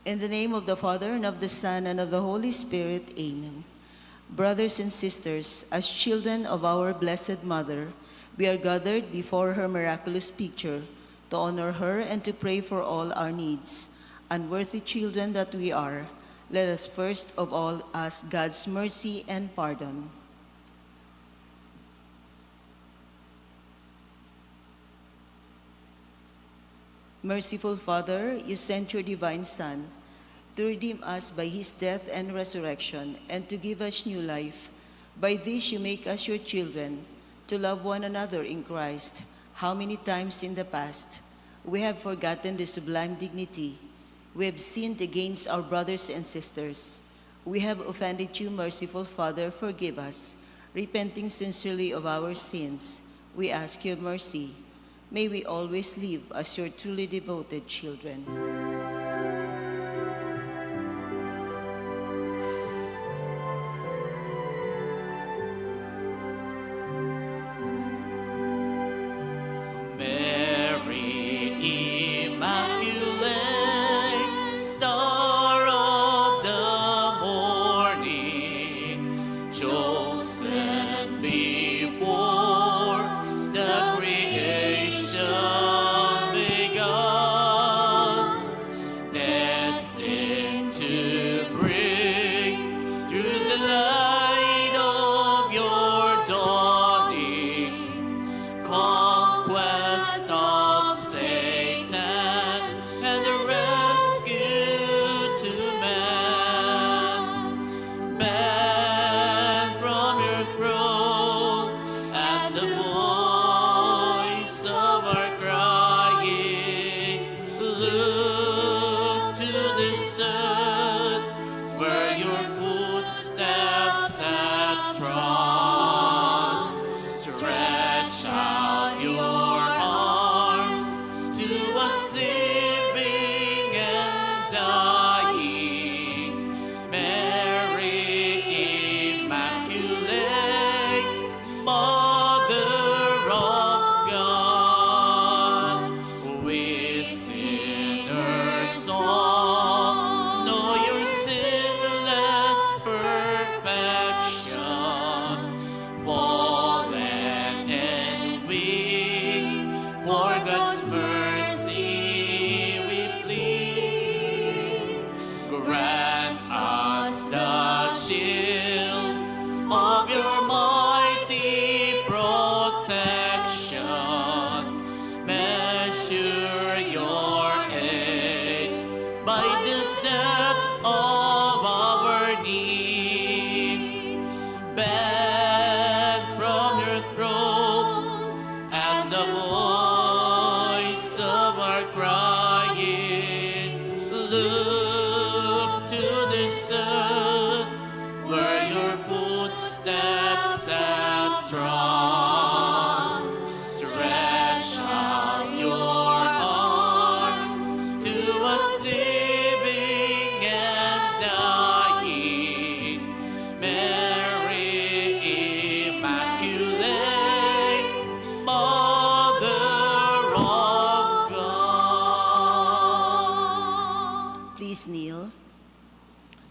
In the name of the Father, and of the Son, and of the Holy Spirit, amen. Brothers and sisters, as children of our Blessed Mother, we are gathered before her miraculous picture to honor her and to pray for all our needs. Unworthy children that we are, let us first of all ask God's mercy and pardon. Merciful Father, you sent your divine Son to redeem us by his death and resurrection and to give us new life. By this you make us your children, to love one another in Christ. How many times in the past we have forgotten the sublime dignity. We have sinned against our brothers and sisters. We have offended you, merciful Father, forgive us. Repenting sincerely of our sins, we ask your mercy. May we always live as your truly devoted children.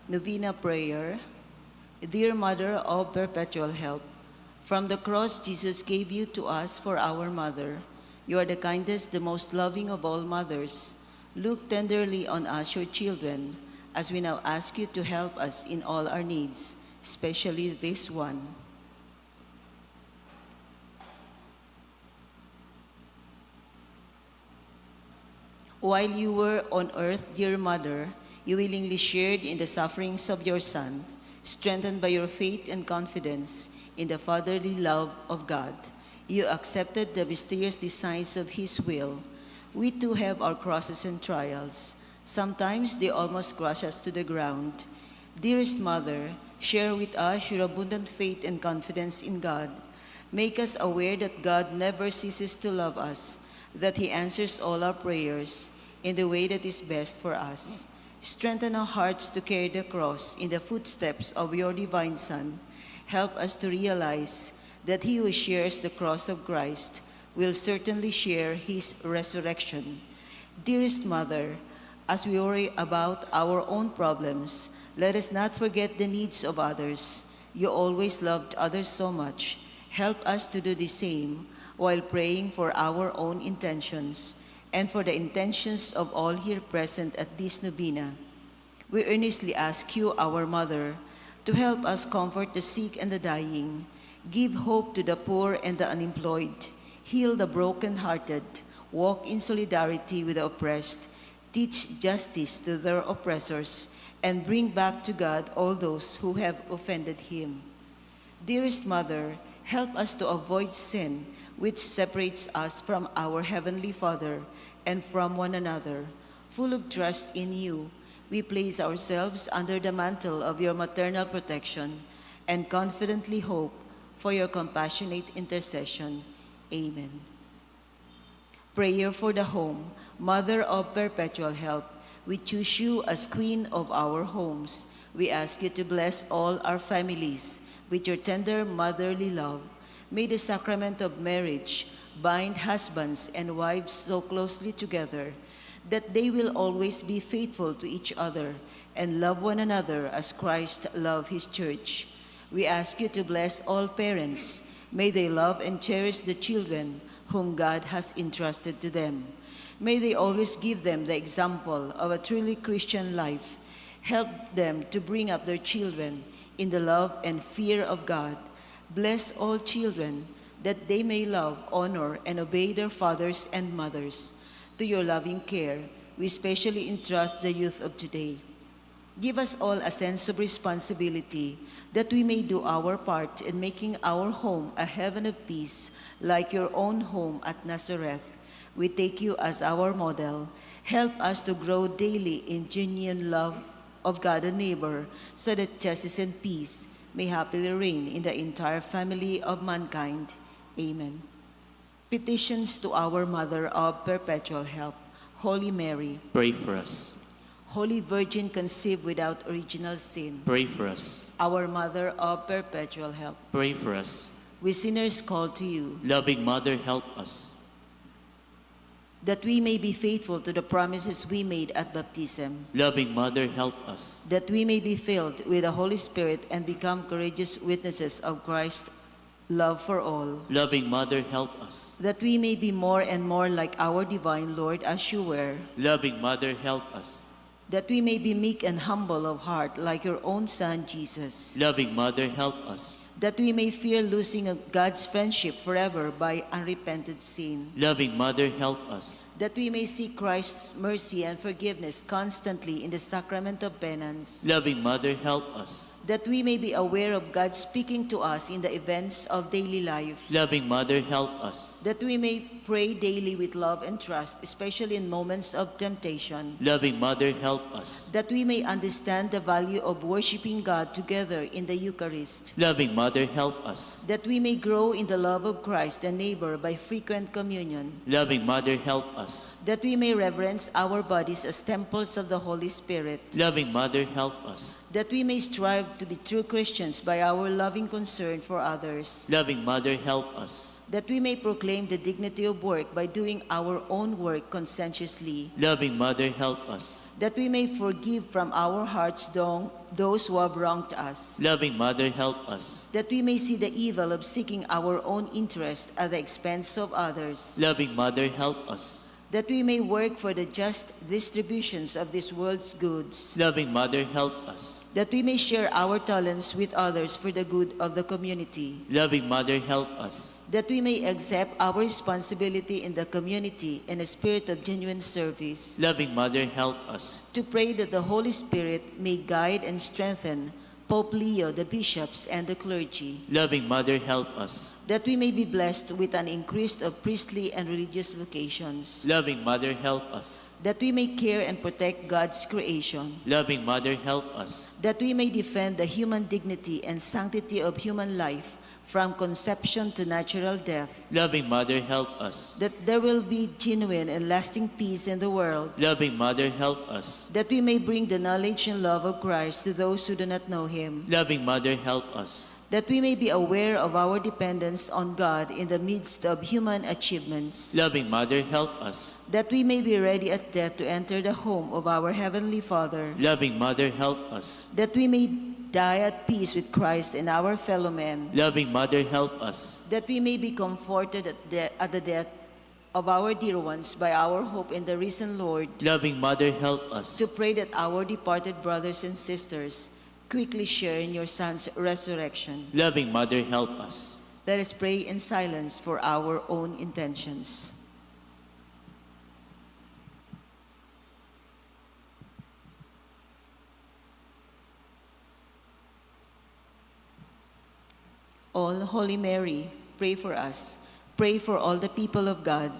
Novena Prayer. Dear Mother of Perpetual Help, from the cross Jesus gave you to us for our mother. You are the kindest, the most loving of all mothers. Look tenderly on us, your children, as we now ask you to help us in all our needs, especially this one. While you were on earth, dear Mother, you willingly shared in the sufferings of your Son, strengthened by your faith and confidence in the fatherly love of God. You accepted the mysterious designs of his will. We too have our crosses and trials. Sometimes they almost crush us to the ground. Dearest Mother, share with us your abundant faith and confidence in God. Make us aware that God never ceases to love us, that he answers all our prayers in the way that is best for us. Strengthen our hearts to carry the cross in the footsteps of your divine Son. Help us to realize that he who shares the cross of Christ will certainly share his resurrection. Dearest Mother, As we worry about our own problems, let us not forget the needs of others. You always loved others so much. Help us to do the same while praying for our own intentions and for the intentions of all here present at this novena. We earnestly ask you, our Mother, to help us comfort the sick and the dying, give hope to the poor and the unemployed, heal the broken-hearted, walk in solidarity with the oppressed, teach justice to their oppressors, and bring back to God all those who have offended him. Dearest Mother, help us to avoid sin, which separates us from our Heavenly Father and from one another. Full of trust in you, we place ourselves under the mantle of your maternal protection and confidently hope for your compassionate intercession. Amen. Prayer for the home. Mother of perpetual help, we choose you as Queen of our homes. We ask you to bless all our families with your tender motherly love. May the sacrament of marriage bind husbands and wives so closely together that they will always be faithful to each other and love one another as Christ loved his church. We ask you to bless all parents. May they love and cherish the children whom God has entrusted to them. May they always give them the example of a truly Christian life. Help them to bring up their children in the love and fear of God. Bless all children that they may love, honor, and obey their fathers and mothers. To your loving care, we especially entrust the youth of today. Give us all a sense of responsibility that we may do our part in making our home a heaven of peace like your own home at Nazareth. We take you as our model. Help us to grow daily in genuine love of God and neighbor so that justice and peace may happily reign in the entire family of mankind. Amen. Petitions to our Mother of perpetual help. Holy Mary, Pray for us. Holy Virgin conceived without original sin, Pray for us. our Mother of perpetual help. Pray for us. We sinners call to you, Loving Mother, help us. that we may be faithful to the promises we made at baptism, Loving Mother, help us. that we may be filled with the Holy Spirit and become courageous witnesses of Christ's love for all, Loving Mother, help us. that we may be more and more like our divine Lord as you were, Loving Mother, help us. that we may be meek and humble of heart like your own Son, Jesus, Loving Mother, help us. that we may fear losing God's friendship forever by unrepented sin, Loving Mother, help us. that we may seek Christ's mercy and forgiveness constantly in the sacrament of penance, Loving Mother, help us. that we may be aware of God speaking to us in the events of daily life, Loving Mother, help us. that we may pray daily with love and trust, especially in moments of temptation, Loving Mother, help us. that we may understand the value of worshiping God together in the Eucharist, Loving Mother, help us. that we may grow in the love of Christ and neighbor by frequent communion, Loving Mother, help us. that we may reverence our bodies as temples of the Holy Spirit, Loving Mother, help us. that we may strive to be true Christians by our loving concern for others, Loving Mother, help us. that we may proclaim the dignity of work by doing our own work conscientiously, Loving Mother, help us. that we may forgive from our hearts those who have wronged us, Loving Mother, help us. that we may see the evil of seeking our own interest at the expense of others, Loving Mother, help us. that we may work for the just distributions of this world's goods, Loving Mother, help us. that we may share our talents with others for the good of the community, Loving Mother, help us. that we may accept our responsibility in the community in a spirit of genuine service, Loving Mother, help us. to pray that the Holy Spirit may guide and strengthen Pope Leo, the bishops, and the clergy, Loving Mother, help us. that we may be blessed with an increase of priestly and religious vocations, Loving Mother, help us. that we may care and protect God's creation, Loving Mother, help us. that we may defend the human dignity and sanctity of human life from conception to natural death, Loving Mother, help us. that there will be genuine and lasting peace in the world, Loving Mother, help us. that we may bring the knowledge and love of Christ to those who do not know him, Loving Mother, help us. that we may be aware of our dependence on God in the midst of human achievements, Loving Mother, help us. that we may be ready at death to enter the home of our Heavenly Father, Loving Mother, help us. that we may die at peace with Christ and our fellow men, Loving Mother, help us. that we may be comforted at the death of our dear ones by our hope in the risen Lord, Loving Mother, help us. to pray that our departed brothers and sisters quickly share in your Son's resurrection. Loving Mother, help us. Let us pray in silence for our own intentions. All Holy Mary, pray for us. Pray for all the people of God.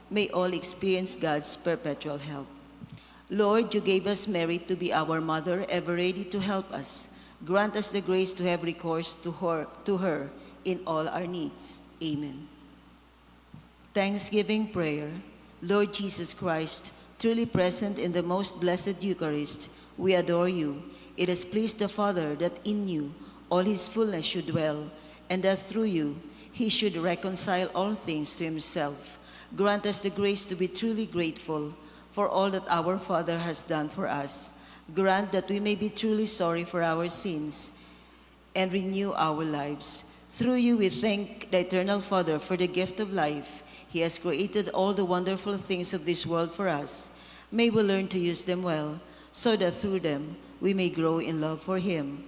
May all experience God's perpetual help. Lord, you gave us Mary to be our mother, ever ready to help us. Grant us the grace to have recourse to her in all our needs. Amen. Thanksgiving prayer. Lord Jesus Christ, truly present in the most blessed Eucharist, we adore you. It has pleased the Father that in you all his fullness should dwell, and that through you he should reconcile all things to himself. Grant us the grace to be truly grateful for all that our Father has done for us. Grant that we may be truly sorry for our sins and renew our lives. Through you we thank the Eternal Father for the gift of life. He has created all the wonderful things of this world for us. May we learn to use them well, so that through them we may grow in love for him.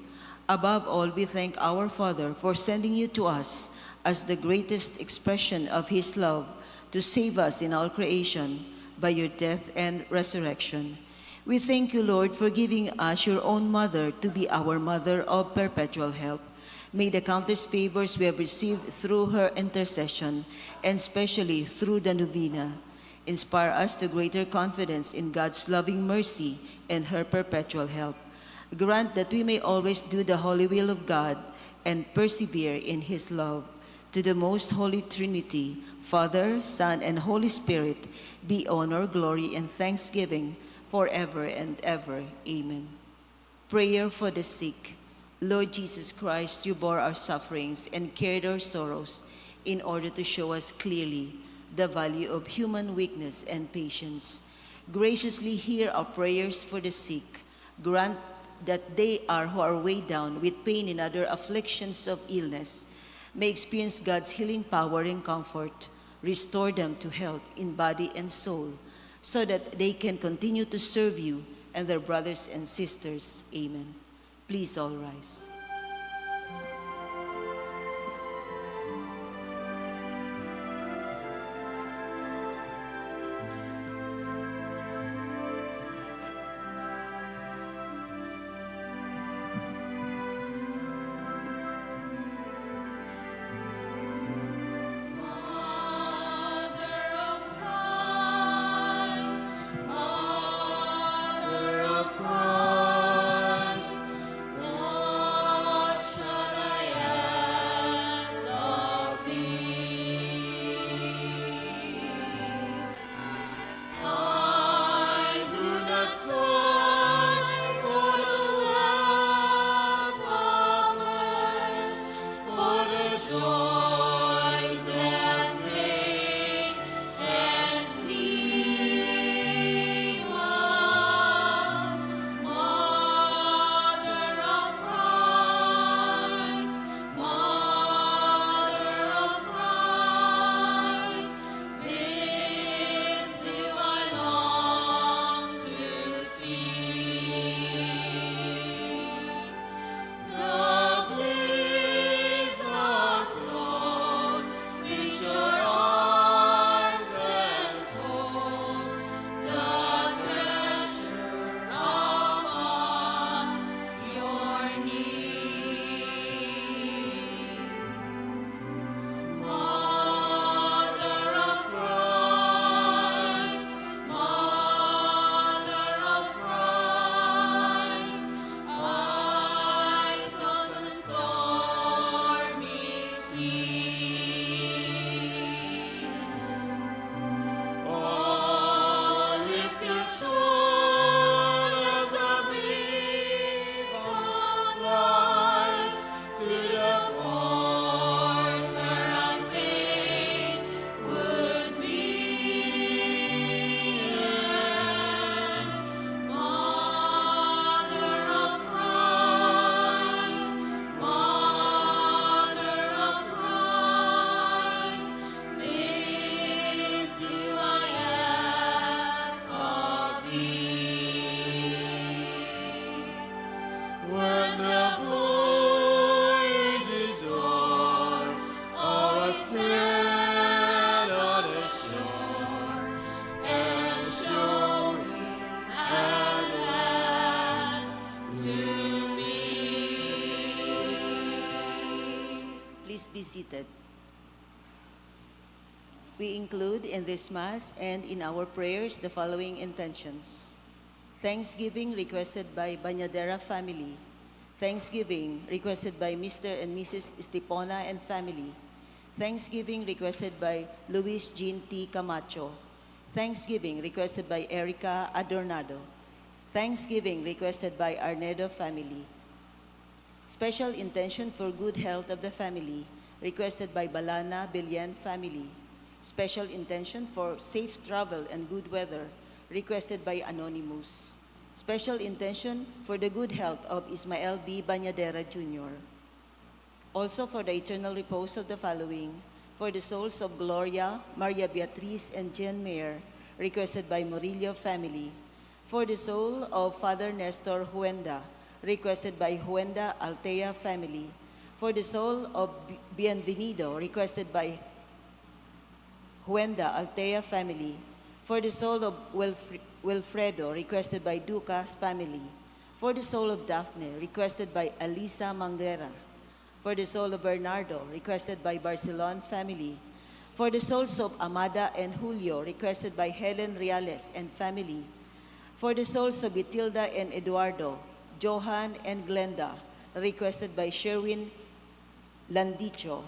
Above all, we thank our Father for sending you to us as the greatest expression of his love to save us in all creation by your death and resurrection. We thank you, Lord, for giving us your own mother to be our mother of perpetual help. May the countless favors we have received through her intercession, and especially through the novena, inspire us to greater confidence in God's loving mercy and her perpetual help. Grant that we may always do the holy will of God and persevere in his love. To the most holy Trinity, Father, Son, and Holy Spirit, be honor, glory, and thanksgiving forever and ever. Amen. Prayer for the sick. Lord Jesus Christ, you bore our sufferings and carried our sorrows in order to show us clearly the value of human weakness and patience. Graciously hear our prayers for the sick. Grant that they who are weighed down with pain and other afflictions of illness may experience God's healing power and comfort. Restore them to health in body and soul, so that they can continue to serve you and their brothers and sisters. Amen. Please all rise. Mother of Christ, be seated. We include in this Mass and in our prayers the following intentions. Thanksgiving requested by Bañadera family. Thanksgiving requested by Mr. and Mrs. Estipona and family. Thanksgiving requested by Luis Jean T. Camacho. Thanksgiving requested by Erica Adornado. Thanksgiving requested by Arnedo family. Special intention for good health of the family requested by Balana Bilyan family. Special intention for safe travel and good weather requested by Anonymous. Special intention for the good health of Ismael B. Bañadera Jr. Also for the eternal repose of the following, for the souls of Gloria, Maria Beatriz, and Jen Mayer, requested by Murillo family. For the soul of Father Nestor Huenda, requested by Huenda Altea family. For the soul of Bienvenido, requested by Huenda Altea family. For the soul of Wilfredo, requested by Ducas family. For the soul of Daphne, requested by Alisa Mangera. For the soul of Bernardo, requested by Barcelon family. For the souls of Amada and Julio, requested by Helen Reales and family. For the souls of Itilda and Eduardo, Johan and Glenda, requested by Sherwin Landicho.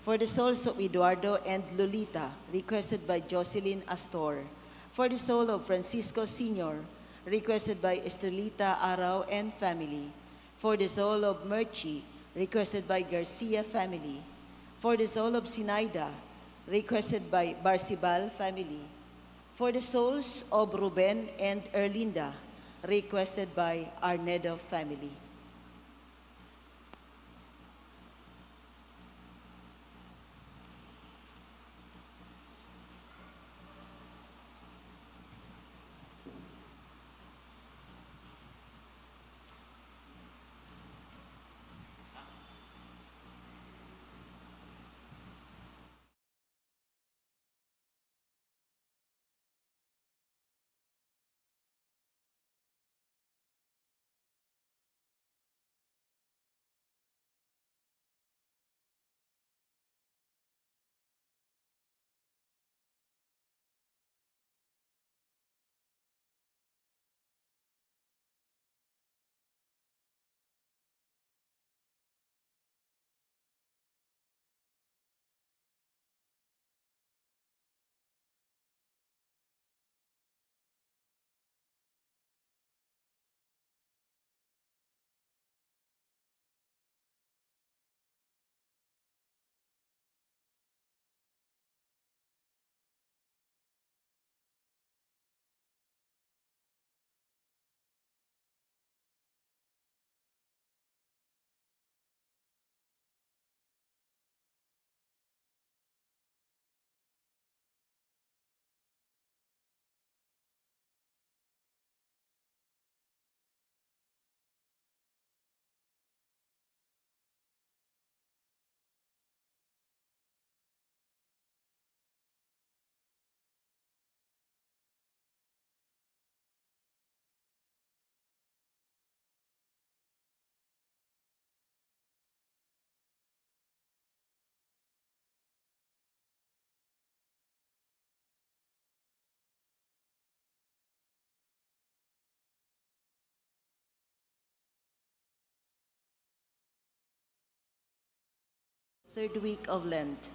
For the souls of Eduardo and Lolita, requested by Jocelyn Astor. For the soul of Francisco Sr., requested by Estrelita Arao and family. For the soul of Merchi, requested by Garcia family. For the soul of Sinaida, requested by Barcibal family. For the souls of Ruben and Erlinda, requested by Arnedo family. Third week of Lent.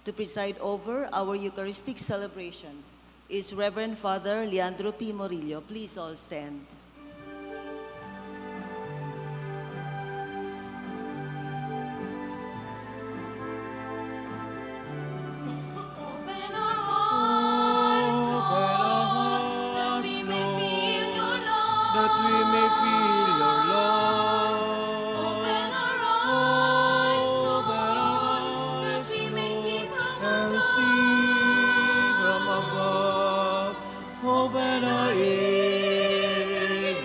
To preside over our Eucharistic celebration is Reverend Father Leandro P. Morillo. Please all stand. Open our hearts, Lord, that we may feel your love. That we may feel your love. Open our eyes, that we may see from And above. see from above. Open our ears,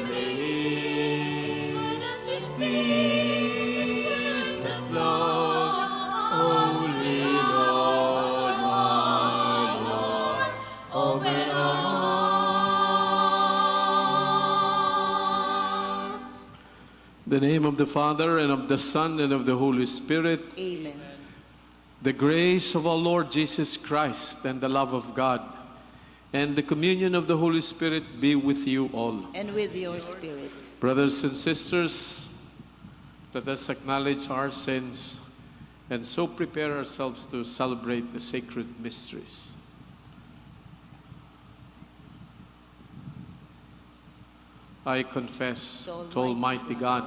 speech that flows. Holy Lord, my Lord, open our hearts. In the name of the Father, and of the Son, and of the Holy Spirit. Amen. The grace of our Lord Jesus Christ and the love of God and the communion of the Holy Spirit be with you all. And with your spirit. Brothers and sisters, let us acknowledge our sins and so prepare ourselves to celebrate the sacred mysteries. I confess to Almighty God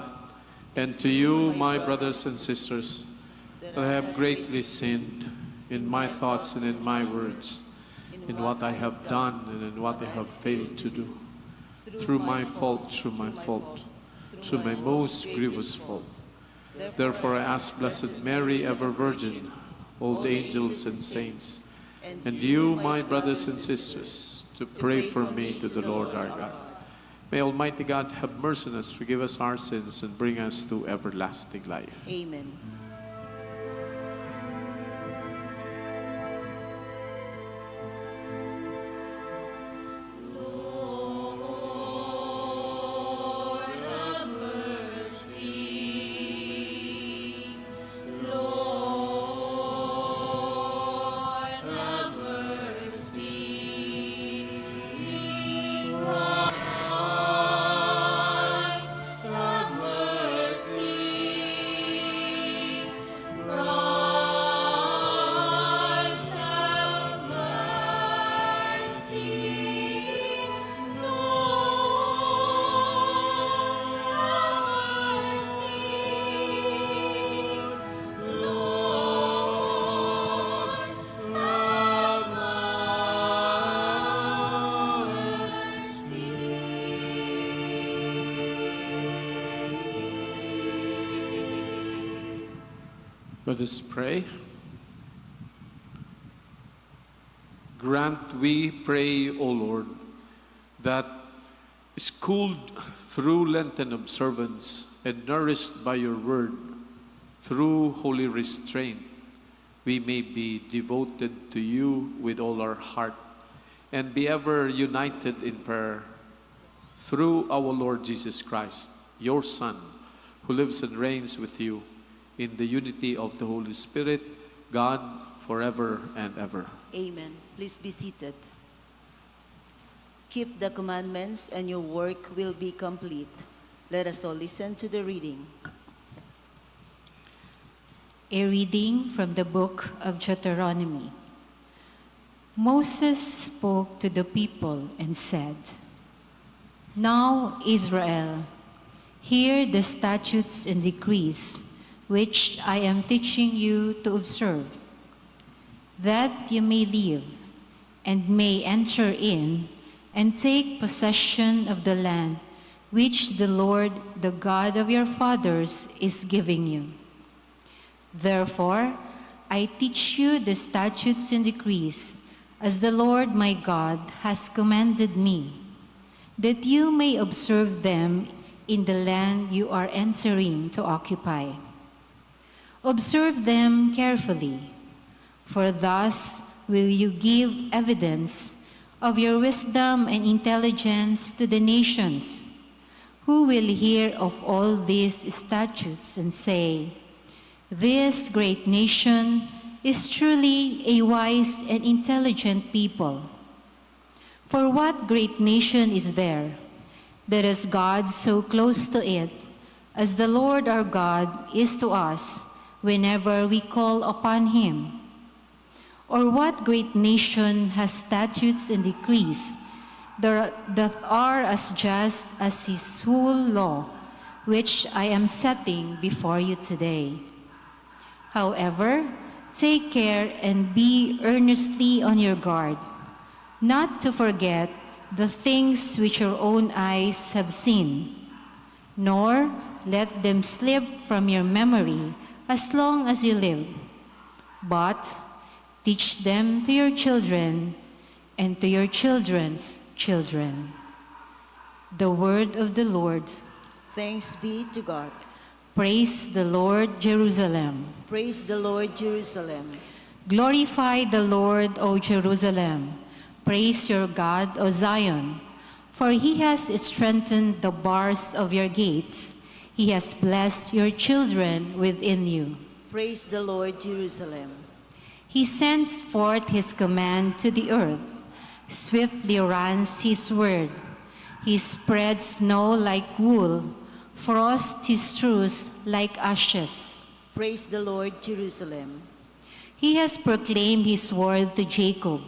and to you, my brothers and sisters, that I have greatly sinned in my thoughts and in my words, in what I have done and in what I have failed to do, through my fault, through my most grievous fault. Therefore I ask Blessed Mary, ever Virgin, all the angels and saints, and you, my brothers and sisters, to pray for me to the Lord our God. May Almighty God have mercy on us, forgive us our sins, and bring us to everlasting life. Amen. Let us pray. Grant, we pray, O Lord, that schooled through Lenten observance and nourished by your word through holy restraint, we may be devoted to you with all our heart and be ever united in prayer through our Lord Jesus Christ, your Son, who lives and reigns with you in the unity of the Holy Spirit, God, forever and ever. Amen. Please be seated. Keep the commandments and your work will be complete. Let us all listen to the reading. A reading from the book of Deuteronomy. Moses spoke to the people and said, "Now, Israel, hear the statutes and decrees which I am teaching you to observe, that you may live and may enter in and take possession of the land which the Lord, the God of your fathers, is giving you. Therefore, I teach you the statutes and decrees, as the Lord my God has commanded me, that you may observe them in the land you are entering to occupy. Observe them carefully, for thus will you give evidence of your wisdom and intelligence to the nations, who will hear of all these statutes and say, 'This great nation is truly a wise and intelligent people.' For what great nation is there that has God so close to it as the Lord our God is to us whenever we call upon him? Or what great nation has statutes and decrees that are as just as his whole law, which I am setting before you today? However, take care and be earnestly on your guard, not to forget the things which your own eyes have seen, nor let them slip from your memory as long as you live, but teach them to your children and to your children's children." The word of the Lord. Thanks be to God. Praise the Lord, Jerusalem. Praise the Lord, Jerusalem. Glorify the Lord, O Jerusalem. Praise your God, O Zion. For he has strengthened the bars of your gates. He has blessed your children within you. Praise the Lord, Jerusalem. He sends forth his command to the earth. Swiftly runs his word. He spreads snow like wool, frost he strews like ashes. Praise the Lord, Jerusalem. He has proclaimed his word to Jacob,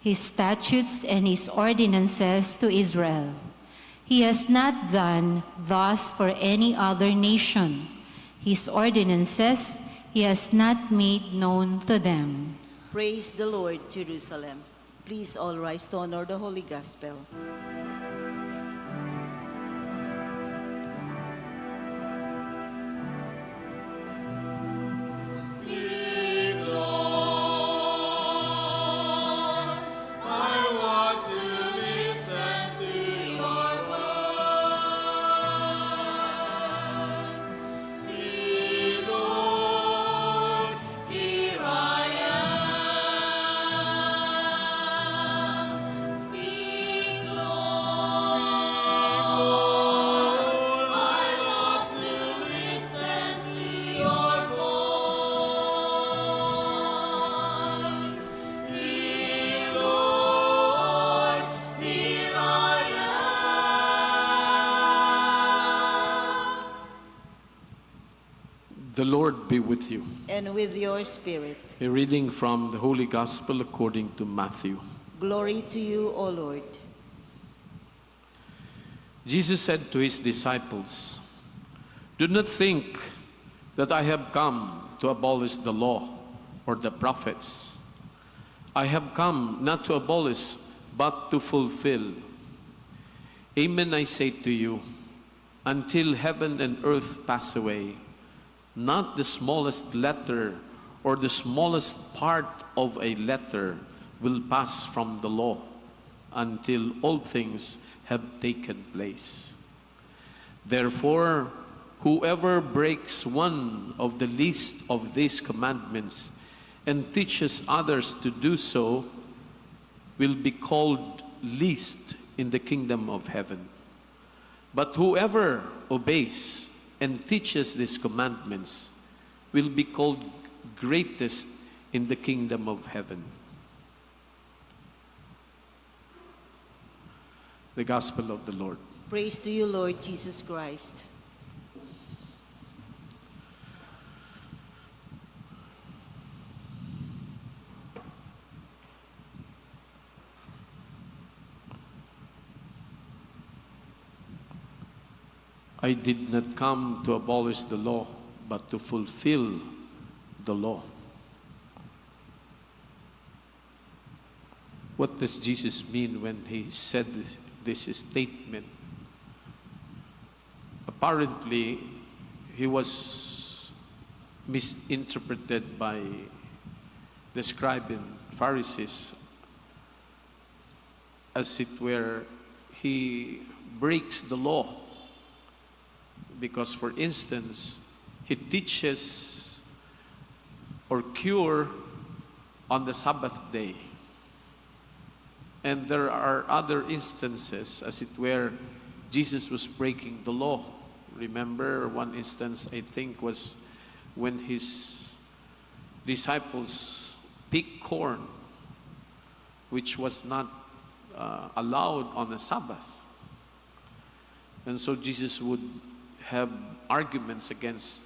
his statutes and his ordinances to Israel. He has not done thus for any other nation. His ordinances he has not made known to them. Praise the Lord, Jerusalem. Please all rise to honor the Holy Gospel. Speak, Lord. I want to listen to your words. Speak, Lord. Here I am. Speak, Lord. I want to listen to your voice. Here, Lord, here I am. The Lord be with you. And with your spirit. A reading from the Holy Gospel according to Matthew. Glory to you, O Lord. Jesus said to his disciples, "Do not think that I have come to abolish the law or the prophets. I have come not to abolish, but to fulfill. Amen, I say to you, until heaven and earth pass away, not the smallest letter or the smallest part of a letter will pass from the law until all things have taken place. Therefore, whoever breaks one of the least of these commandments and teaches others to do so will be called least in the kingdom of heaven. But whoever obeys and teaches these commandments will be called greatest in the kingdom of heaven." The Gospel of the Lord. Praise to you, Lord Jesus Christ. I did not come to abolish the law, but to fulfill the law. What does Jesus mean when he said this statement? Apparently, he was misinterpreted by the scribes and Pharisees, as it were, he breaks the law. Because, for instance, he teaches or cure on the Sabbath day. And there are other instances, as it were, Jesus was breaking the law. Remember, one instance, I think, was when his disciples picked corn, which was not allowed on the Sabbath. And so Jesus would have arguments against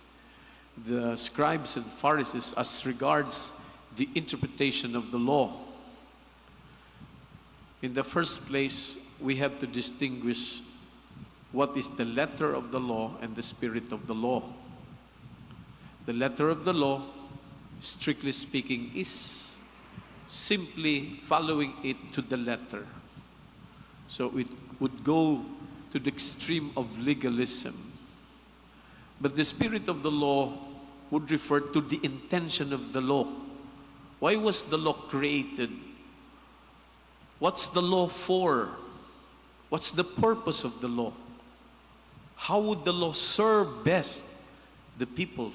the scribes and Pharisees as regards the interpretation of the law. In the first place, we have to distinguish what is the letter of the law and the spirit of the law. The letter of the law, strictly speaking, is simply following it to the letter. So it would go to the extreme of legalism. But the spirit of the law would refer to the intention of the law. Why was the law created? What's the law for? What's the purpose of the law? How would the law serve best the people?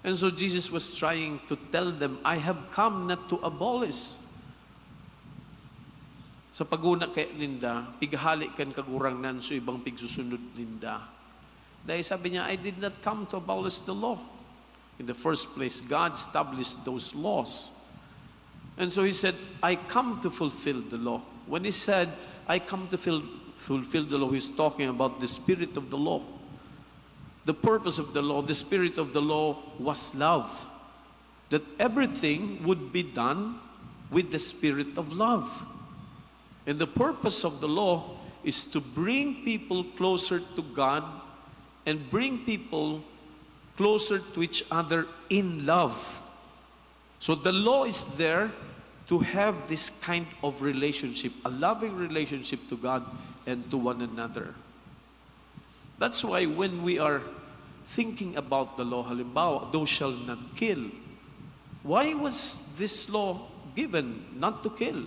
And so Jesus was trying to tell them, I have come not to abolish. Sa paguna kay ninda, pighali kan kagurang nan so ibang pigsusunod ninda. Dahil sabi niya, I did not come to abolish the law. In the first place, God established those laws. And so he said, I come to fulfill the law. When he said, I come to fulfill the law, he's talking about the spirit of the law. The purpose of the law, the spirit of the law was love. That everything would be done with the spirit of love. And the purpose of the law is to bring people closer to God and bring people closer to each other in love. So the law is there to have this kind of relationship, a loving relationship to God and to one another. That's why when we are thinking about the law, halimbawa, thou shalt not kill. Why was this law given, not to kill?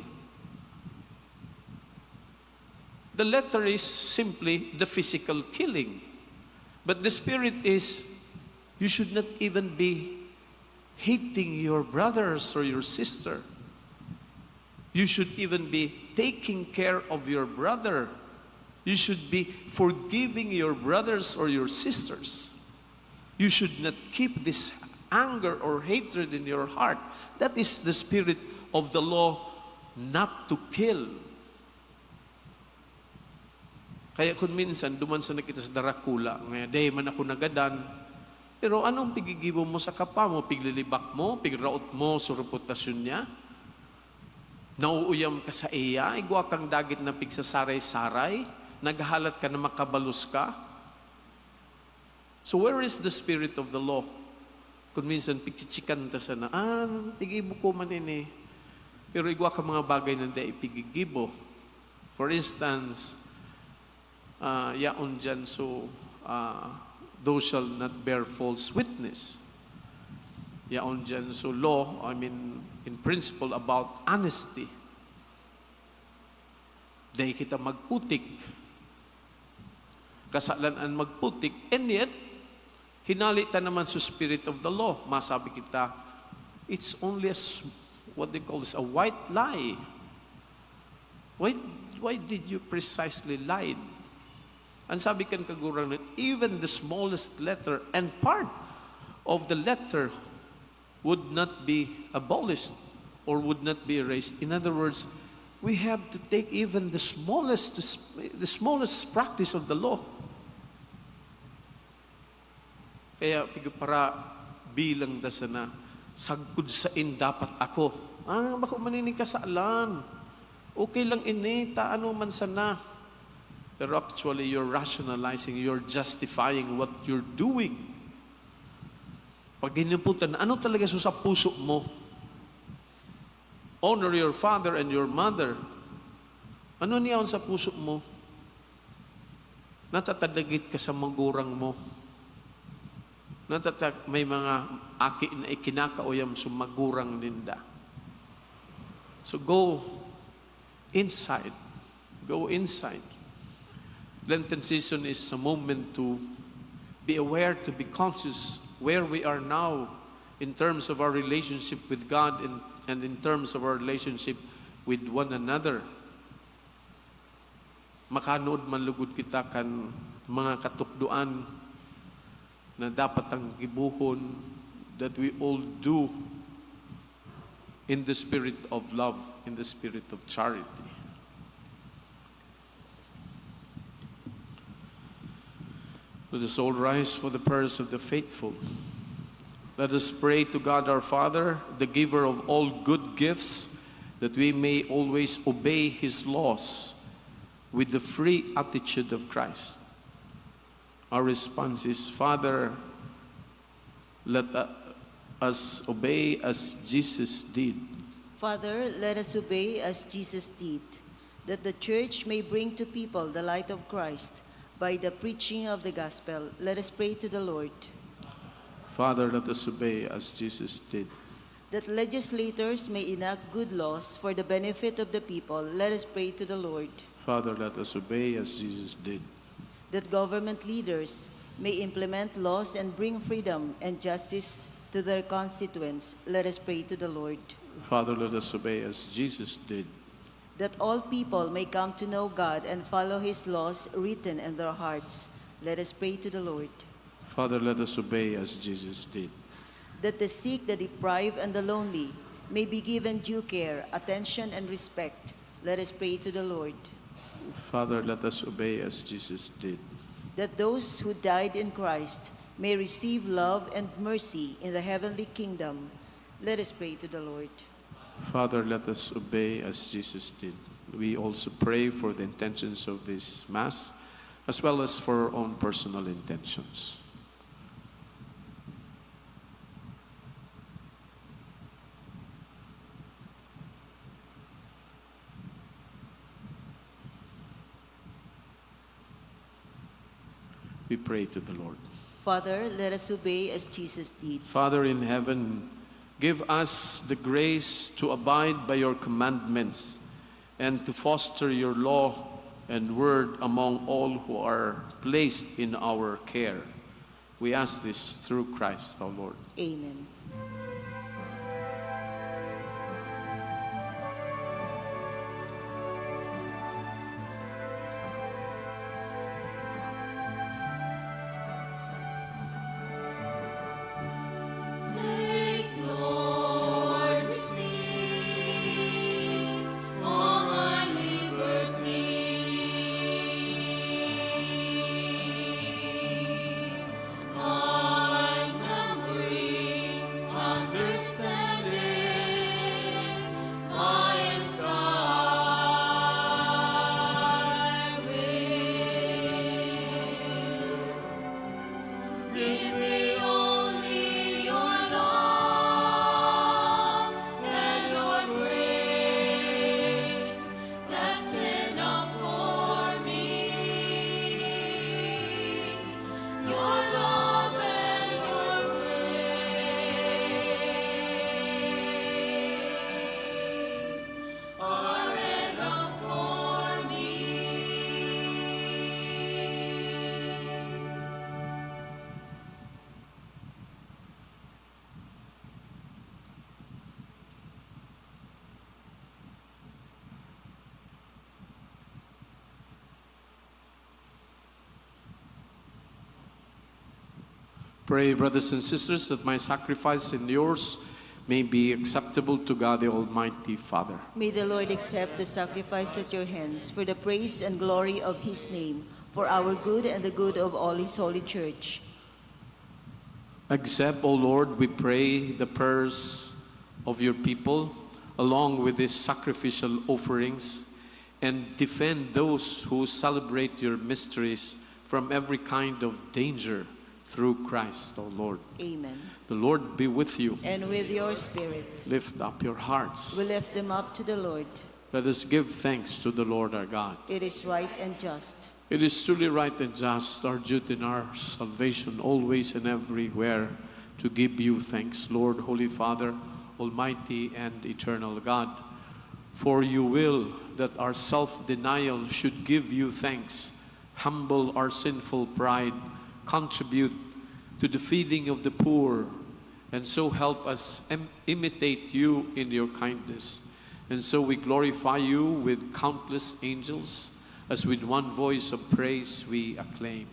The letter is simply the physical killing. But the spirit is, you should not even be hating your brothers or your sister. You should even be taking care of your brother. You should be forgiving your brothers or your sisters. You should not keep this anger or hatred in your heart. That is the spirit of the law, not to kill. Kaya kung minsan, duman sa nakita sa darakula, ngayon, day man ako nagadan, pero anong pigigibo mo sa kapa mo? Piglilibak mo? Pigraot mo sa reputasyon niya? Nauuyam ka sa iya? Igwa kang dagit na pigsasaray-saray? Naghahalat ka na makabalus ka? So where is the spirit of the law? Kung minsan, pigchichikan ta sana, pigibo ko man ini. Pero igwa ka mga bagay na day pigigibo. For instance, yaon dyan, so, thou shalt not bear false witness. Yaon dyan, so law, in principle about honesty. Dahil kita magputik. Kasalan magputik, and yet, hinalita naman sa spirit of the law. Masabi kita, it's only what they call this, a white lie. Why did you precisely lie? Ang sabi kan kagurang na even the smallest letter and part of the letter would not be abolished or would not be erased. In other words, we have to take even the smallest practice of the law. Kaya para bilang da sana, sagkod sain dapat ako. Bako maninig ka sa alan. Okay lang ini, taano man sana. Pero actually, you're rationalizing, you're justifying what you're doing. Pag ginimputan, ano talaga sa puso mo? Honor your father and your mother. Ano niyaon sa puso mo? Natatadagit ka sa magurang mo. May mga aki na ikinakauyam sa magurang ninda. So go inside. Go inside. Lenten season is a moment to be aware, to be conscious where we are now in terms of our relationship with God and in terms of our relationship with one another. Makanood man lugod kita kan mga katukduan na dapat ang gibuhon that we all do in the spirit of love, in the spirit of charity. Let us all rise for the prayers of the faithful. Let us pray to God our Father, the giver of all good gifts, that we may always obey His laws with the free attitude of Christ. Our response is, Father, let us obey as Jesus did. Father, let us obey as Jesus did, that the church may bring to people the light of Christ by the preaching of the gospel. Let us pray to the Lord. Father, let us obey as Jesus did. That legislators may enact good laws for the benefit of the people. Let us pray to the Lord. Father, let us obey as Jesus did. That government leaders may implement laws and bring freedom and justice to their constituents. Let us pray to the Lord. Father, let us obey as Jesus did. That all people may come to know God and follow His laws written in their hearts. Let us pray to the Lord. Father, let us obey as Jesus did. that the sick, the deprived, and the lonely may be given due care, attention, and respect. Let us pray to the Lord. Father, let us obey as Jesus did. That those who died in Christ may receive love and mercy in the heavenly kingdom. Let us pray to the Lord. Father, let us obey as Jesus did. We also pray for the intentions of this Mass, as well as for our own personal intentions. We pray to the Lord. Father, let us obey as Jesus did. Father in heaven, give us the grace to abide by your commandments and to foster your law and word among all who are placed in our care. We ask this through Christ our Lord. Amen. Take, Lord, receive all our liberty, unnumbered understanding, my entire will. Give me only your love and your grace. That's enough for me. Your love and your grace are enough for me. Pray, brothers and sisters, that my sacrifice and yours may be acceptable to God the Almighty Father. May the Lord accept the sacrifice at your hands for the praise and glory of his name, for our good and the good of all his holy church. Accept, O Lord, we pray, the prayers of your people, along with these sacrificial offerings, and defend those who celebrate your mysteries from every kind of danger through Christ, O Lord. Amen. The Lord be with you. And with your spirit, Lift up your hearts. we lift them up to the Lord. Let us give thanks to the Lord our God. It is right and just. It is truly right and just, our duty and our salvation, always and everywhere, to give you thanks, Lord, Holy Father, Almighty and eternal God. For you will that our self-denial should give you thanks, humble our sinful pride, contribute to the feeding of the poor, and so help us imitate you in your kindness. And so we glorify you with countless angels, as with one voice of praise we acclaim.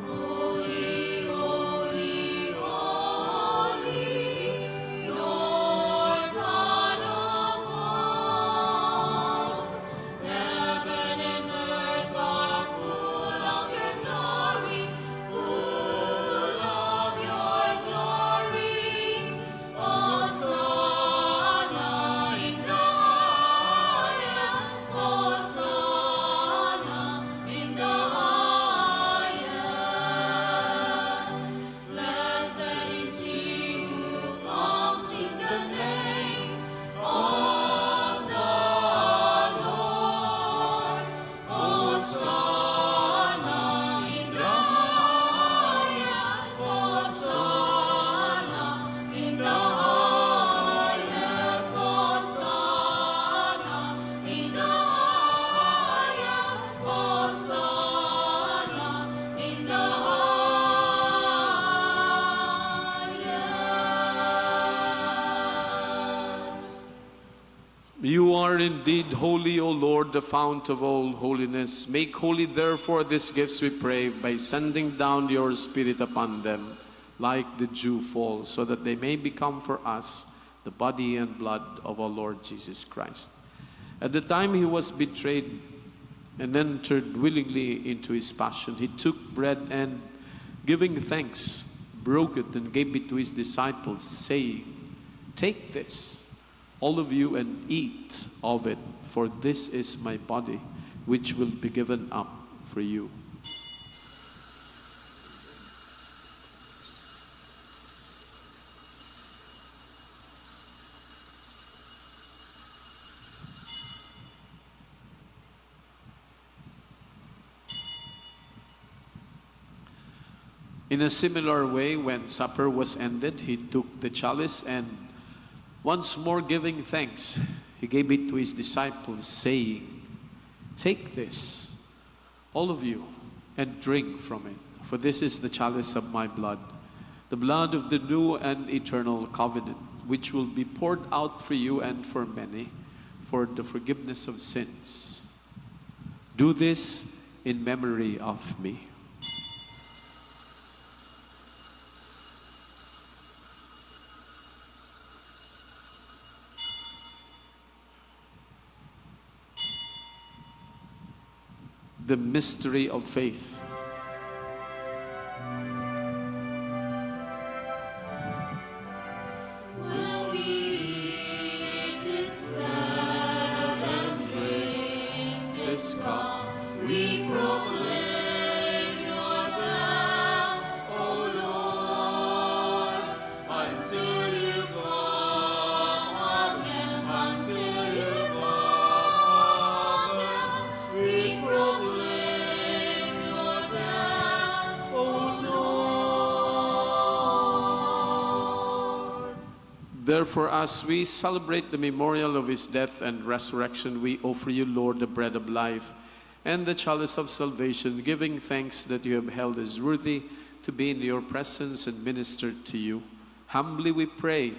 Holy, holy, holy, Lord God of hosts. Heaven and earth are full of your glory, full of your glory. You are indeed holy, O Lord, the fount of all holiness. Make holy, therefore, these gifts, we pray, by sending down your Spirit upon them, like the dew fall, so that they may become for us the body and blood of our Lord Jesus Christ. At the time he was betrayed and entered willingly into his passion, he took bread and, giving thanks, broke it and gave it to his disciples, saying, "Take this, all of you, and eat of it, for this is my body, which will be given up for you." In a similar way, when supper was ended, he took the chalice and, once more giving thanks, he gave it to his disciples, saying, "Take this, all of you, and drink from it, for this is the chalice of my blood, the blood of the new and eternal covenant, which will be poured out for you and for many for the forgiveness of sins. Do this in memory of me." The mystery of faith. When we eat this bread and drink this cup, we proclaim your death, O Lord, until you come again, until you come again. We proclaim your death, O Lord. Therefore, as we celebrate the memorial of his death and resurrection, we offer you, Lord, the bread of life and the chalice of salvation, giving thanks that you have held us worthy to be in your presence and ministered to you. Humbly we pray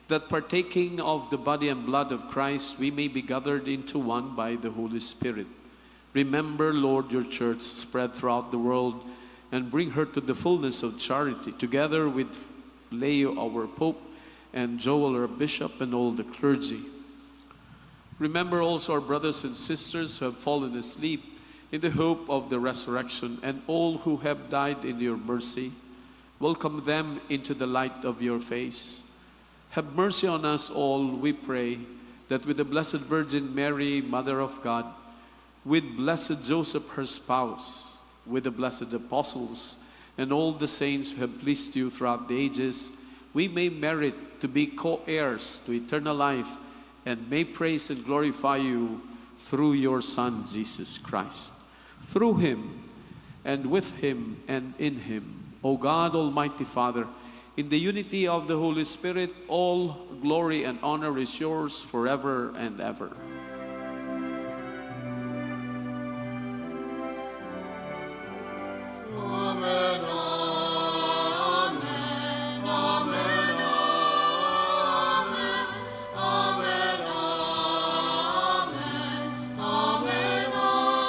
that, partaking of the body and blood of Christ, we may be gathered into one by the Holy Spirit. Remember, Lord, your church spread throughout the world, and bring her to the fullness of charity, together with Leo, our Pope, and Joel, our Bishop, and all the clergy. Remember also our brothers and sisters who have fallen asleep in the hope of the resurrection, and all who have died in your mercy. Welcome them into the light of your face. Have mercy on us all, we pray, that with the Blessed Virgin Mary, Mother of God, with blessed Joseph, her spouse, with the blessed apostles, and all the saints who have pleased you throughout the ages, we may merit to be co-heirs to eternal life, and may praise and glorify you through your Son, Jesus Christ. Through him, and with him, and in him, O God, Almighty Father, in the unity of the Holy Spirit, all glory and honor is yours forever and ever. Amen, amen, amen, amen, amen, amen, amen.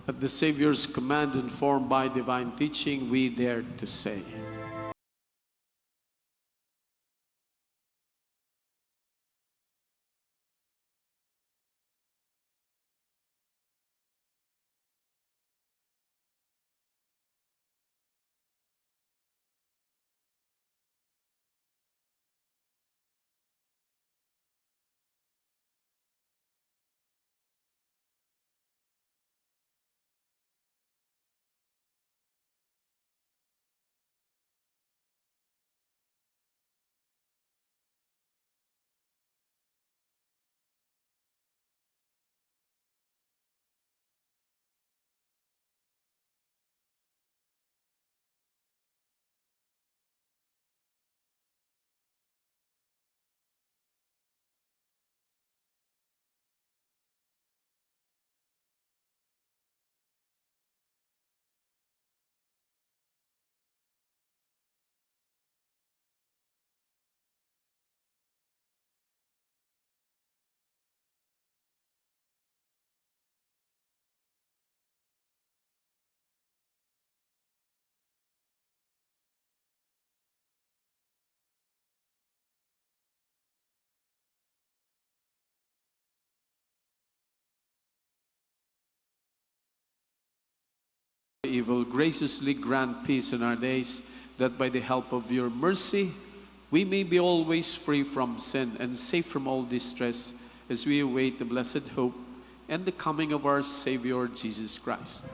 At the Savior's command, informed by divine teaching, we dare to say, evil, graciously grant peace in our days, that by the help of your mercy, we may be always free from sin and safe from all distress, as we await the blessed hope and the coming of our Savior Jesus Christ.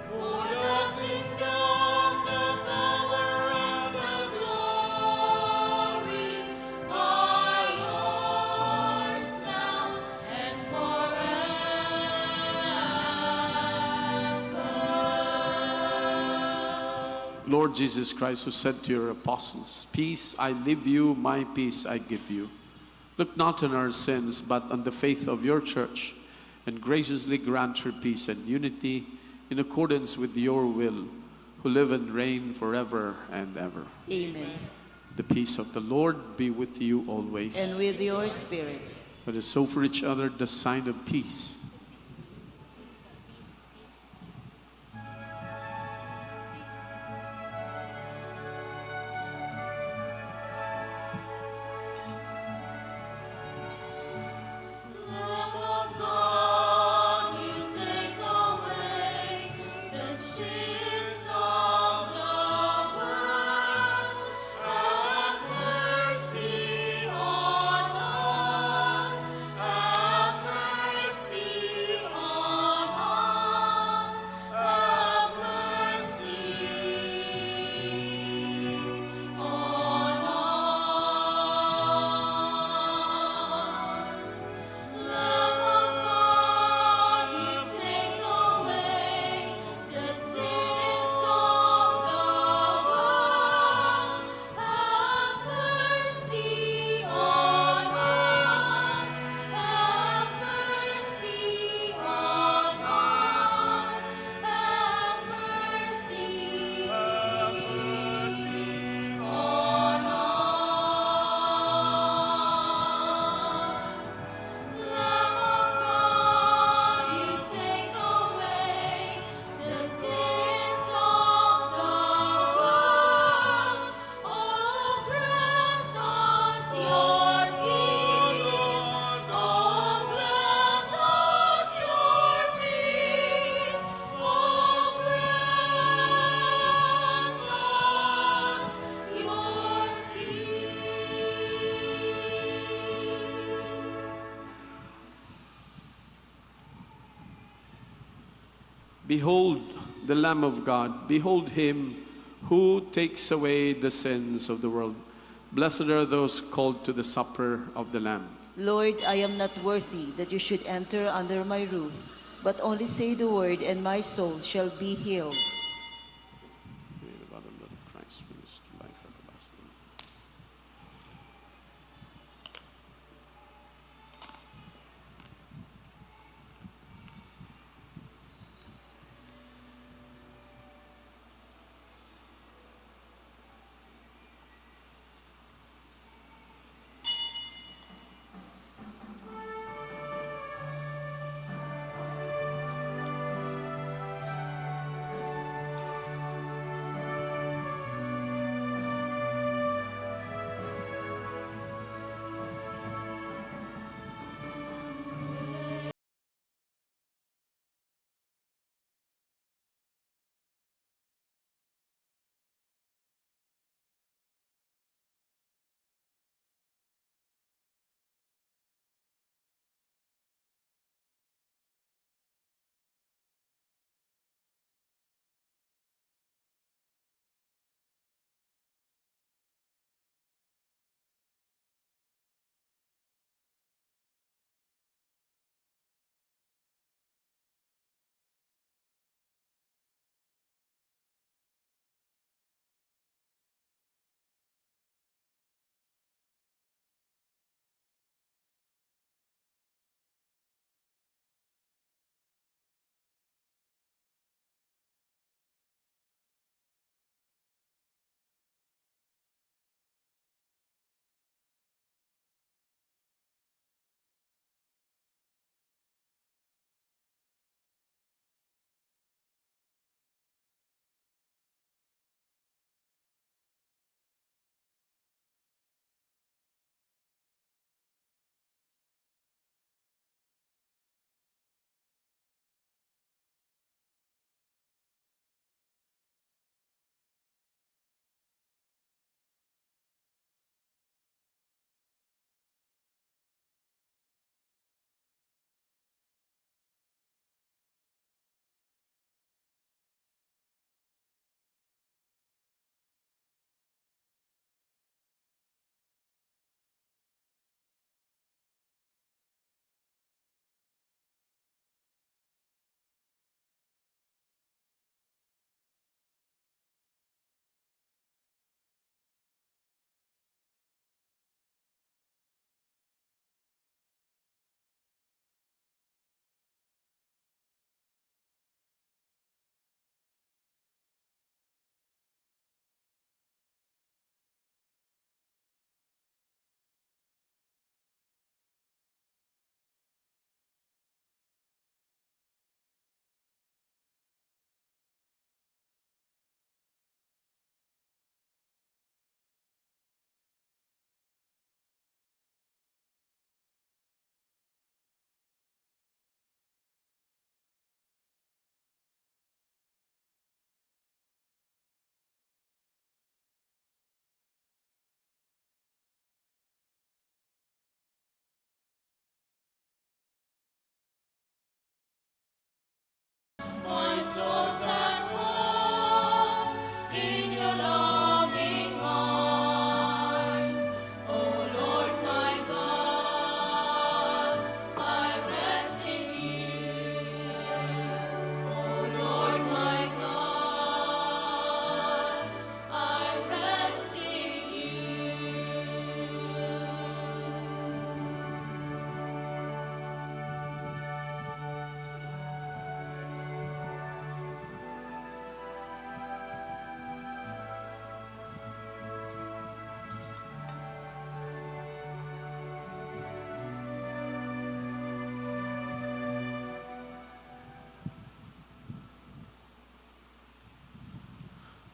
For the kingdom, the power, and the glory are yours now and forever. Lord Jesus Christ, who said to your apostles, "Peace I leave you, my peace I give you," look not on our sins, but on the faith of your church, and graciously grant her peace and unity in accordance with your will, who live and reign forever and ever. Amen. The peace of the Lord be with you always. And with your spirit. Let us offer each other the sign of peace. Lamb of God, you take away the sins of the world. Have mercy on us. Have mercy on us. Have mercy on us. Lamb of God, you take away the sins of the world. Have mercy on us. Have mercy on us. Have mercy on us. Lamb of God, you take away the sins of the world. Oh, grant us your peace. Oh, grant us your peace. Oh, grant us your peace. Behold the Lamb of God. Behold him who takes away the sins of the world. Blessed are those called to the supper of the Lamb. Lord, I am not worthy that you should enter under my roof, but only say the word, and my soul shall be healed. May the body and blood of Christ bring us to life everlasting.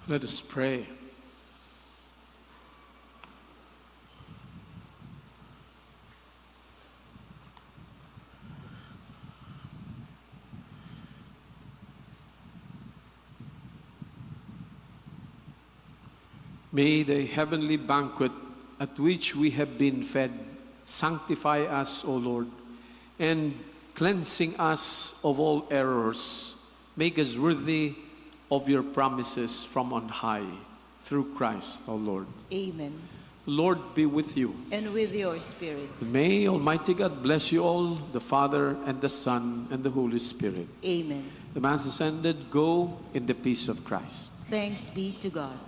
Let us pray. May the heavenly banquet at which we have been fed sanctify us, O Lord, and cleansing us of all errors, make us worthy of your promises from on high, through Christ our Lord. Amen. The Lord be with you. And with your spirit. May Almighty God bless you all, the Father and the Son and the Holy Spirit. Amen. The Mass is ended. Go in the peace of Christ. Thanks be to God.